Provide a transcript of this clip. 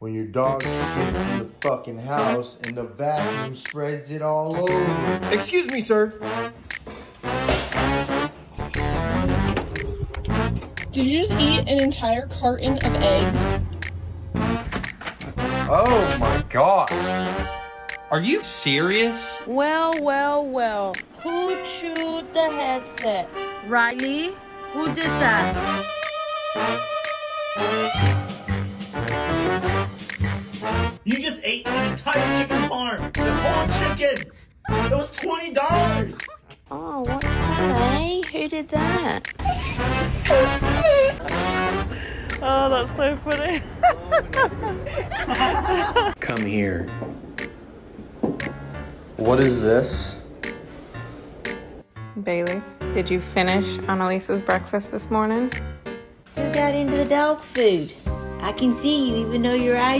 when your dog shits in the fucking house and the vacuum spreads it all over. Excuse me, sir. Did you just eat an entire carton of eggs? Oh my god. Are you serious? Well, who chewed the headset? Riley? Who did that? You just ate an entire chicken farm. The whole chicken. It was $20. Oh, what's that, eh? Who did that? Oh, that's so funny. Come here. What is this? Bailey, did you finish Annalisa's breakfast this morning? Who got into the dog food? I can see you even though your eyes